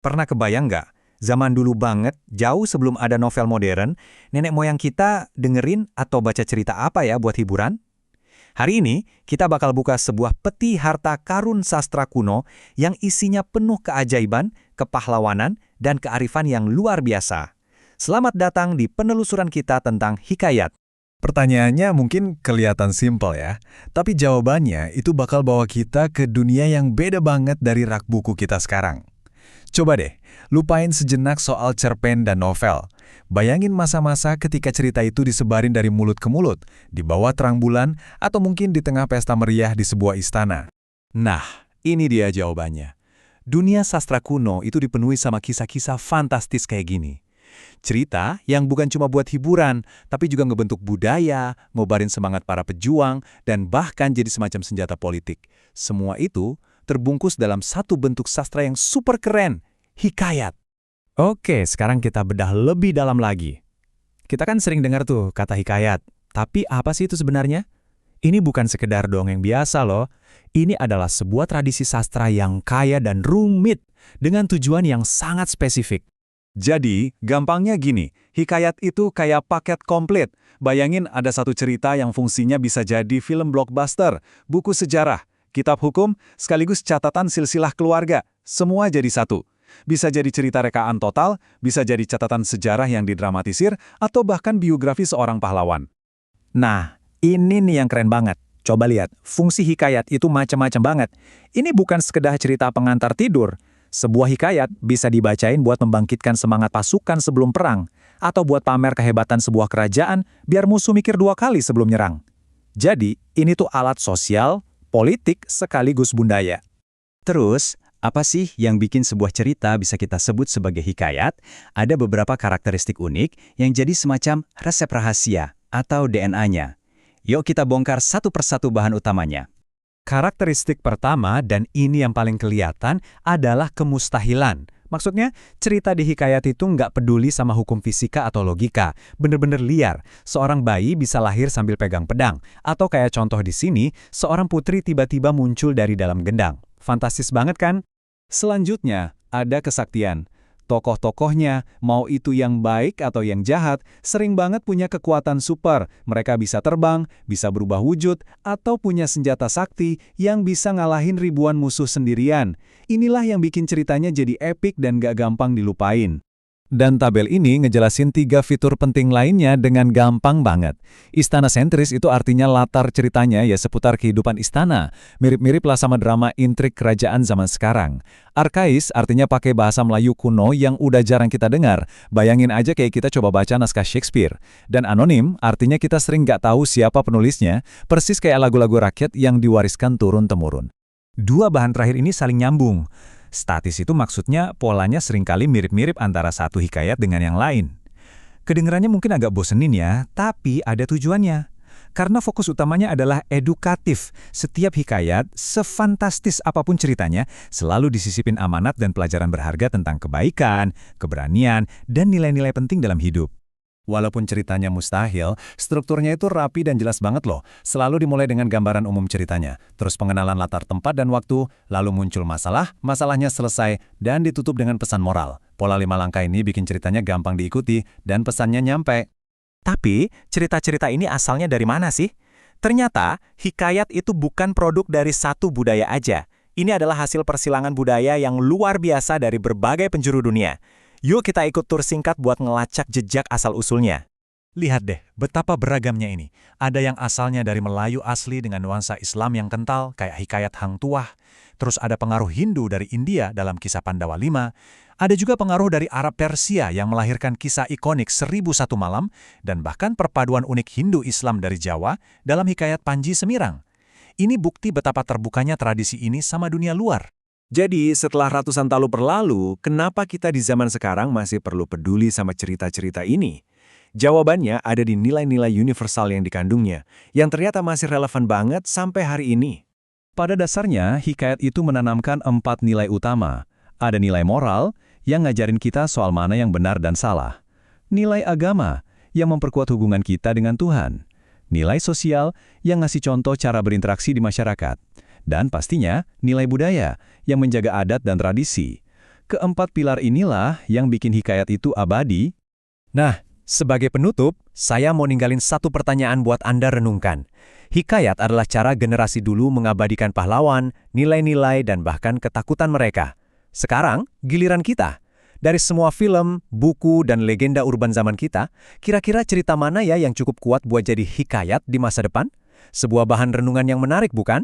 Pernah kebayang nggak? Zaman dulu banget, jauh sebelum ada novel modern, nenek moyang kita dengerin atau baca cerita apa ya buat hiburan? Hari ini, kita bakal buka sebuah peti harta karun sastra kuno yang isinya penuh keajaiban, kepahlawanan, dan kearifan yang luar biasa. Selamat datang di penelusuran kita tentang hikayat. Pertanyaannya mungkin kelihatan simpel ya, tapi jawabannya itu bakal bawa kita ke dunia yang beda banget dari rak buku kita sekarang. Coba deh, lupain sejenak soal cerpen dan novel. Bayangin masa-masa ketika cerita itu disebarin dari mulut ke mulut, di bawah terang bulan, atau mungkin di tengah pesta meriah di sebuah istana. Nah, ini dia jawabannya. Dunia sastra kuno itu dipenuhi sama kisah-kisah fantastis kayak gini. Cerita yang bukan cuma buat hiburan, tapi juga ngebentuk budaya, ngobarin semangat para pejuang, dan bahkan jadi semacam senjata politik. Semua itu terbungkus dalam satu bentuk sastra yang super keren, hikayat. Oke, sekarang kita bedah lebih dalam lagi. Kita kan sering dengar tuh kata hikayat, tapi apa sih itu sebenarnya? Ini bukan sekedar dongeng biasa loh. Ini adalah sebuah tradisi sastra yang kaya dan rumit, dengan tujuan yang sangat spesifik. Jadi, gampangnya gini, hikayat itu kayak paket komplit. Bayangin ada satu cerita yang fungsinya bisa jadi film blockbuster, buku sejarah, kitab hukum, sekaligus catatan silsilah keluarga. Semua jadi satu. Bisa jadi cerita rekaan total, bisa jadi catatan sejarah yang didramatisir, atau bahkan biografi seorang pahlawan. Nah, ini nih yang keren banget. Coba lihat, fungsi hikayat itu macam-macam banget. Ini bukan sekedar cerita pengantar tidur. Sebuah hikayat bisa dibacain buat membangkitkan semangat pasukan sebelum perang, atau buat pamer kehebatan sebuah kerajaan biar musuh mikir dua kali sebelum nyerang. Jadi, ini tuh alat sosial, politik, sekaligus budaya. Terus, apa sih yang bikin sebuah cerita bisa kita sebut sebagai hikayat? Ada beberapa karakteristik unik yang jadi semacam resep rahasia atau DNA-nya. Yuk kita bongkar satu persatu bahan utamanya. Karakteristik pertama, dan ini yang paling kelihatan, adalah kemustahilan. Maksudnya, cerita di hikayat itu nggak peduli sama hukum fisika atau logika. Bener-bener liar. Seorang bayi bisa lahir sambil pegang pedang. Atau kayak contoh di sini, seorang putri tiba-tiba muncul dari dalam gendang. Fantastis banget kan? Selanjutnya, ada kesaktian. Tokoh-tokohnya, mau itu yang baik atau yang jahat, sering banget punya kekuatan super. Mereka bisa terbang, bisa berubah wujud, atau punya senjata sakti yang bisa ngalahin ribuan musuh sendirian. Inilah yang bikin ceritanya jadi epik dan gak gampang dilupain. Dan tabel ini ngejelasin 3 fitur penting lainnya dengan gampang banget. Istana sentris itu artinya latar ceritanya ya seputar kehidupan istana. Mirip-mirip lah sama drama intrik kerajaan zaman sekarang. Arkais artinya pakai bahasa Melayu kuno yang udah jarang kita dengar. Bayangin aja kayak kita coba baca naskah Shakespeare. Dan anonim artinya kita sering nggak tahu siapa penulisnya, persis kayak lagu-lagu rakyat yang diwariskan turun-temurun. Dua bahan terakhir ini saling nyambung. Statis itu maksudnya polanya seringkali mirip-mirip antara satu hikayat dengan yang lain. Kedengarannya mungkin agak bosenin ya, tapi ada tujuannya. Karena fokus utamanya adalah edukatif. Setiap hikayat, sefantastis apapun ceritanya, selalu disisipin amanat dan pelajaran berharga tentang kebaikan, keberanian, dan nilai-nilai penting dalam hidup. Walaupun ceritanya mustahil, strukturnya itu rapi dan jelas banget loh. Selalu dimulai dengan gambaran umum ceritanya, terus pengenalan latar tempat dan waktu, lalu muncul masalah, masalahnya selesai, dan ditutup dengan pesan moral. Pola 5 langkah ini bikin ceritanya gampang diikuti, dan pesannya nyampe. Tapi, cerita-cerita ini asalnya dari mana sih? Ternyata, hikayat itu bukan produk dari satu budaya aja. Ini adalah hasil persilangan budaya yang luar biasa dari berbagai penjuru dunia. Yuk kita ikut tur singkat buat ngelacak jejak asal-usulnya. Lihat deh, betapa beragamnya ini. Ada yang asalnya dari Melayu asli dengan nuansa Islam yang kental, kayak hikayat Hang Tuah. Terus ada pengaruh Hindu dari India dalam kisah Pandawa 5. Ada juga pengaruh dari Arab Persia yang melahirkan kisah ikonik 1001 Malam, dan bahkan perpaduan unik Hindu-Islam dari Jawa dalam hikayat Panji Semirang. Ini bukti betapa terbukanya tradisi ini sama dunia luar. Jadi, setelah ratusan tahun berlalu, kenapa kita di zaman sekarang masih perlu peduli sama cerita-cerita ini? Jawabannya ada di nilai-nilai universal yang dikandungnya, yang ternyata masih relevan banget sampai hari ini. Pada dasarnya, hikayat itu menanamkan 4 nilai utama. Ada nilai moral, yang ngajarin kita soal mana yang benar dan salah. Nilai agama, yang memperkuat hubungan kita dengan Tuhan. Nilai sosial, yang ngasih contoh cara berinteraksi di masyarakat. Dan pastinya, nilai budaya yang menjaga adat dan tradisi. Keempat pilar inilah yang bikin hikayat itu abadi. Nah, sebagai penutup, saya mau ninggalin satu pertanyaan buat Anda renungkan. Hikayat adalah cara generasi dulu mengabadikan pahlawan, nilai-nilai, dan bahkan ketakutan mereka. Sekarang, giliran kita. Dari semua film, buku, dan legenda urban zaman kita, kira-kira cerita mana ya yang cukup kuat buat jadi hikayat di masa depan? Sebuah bahan renungan yang menarik, bukan?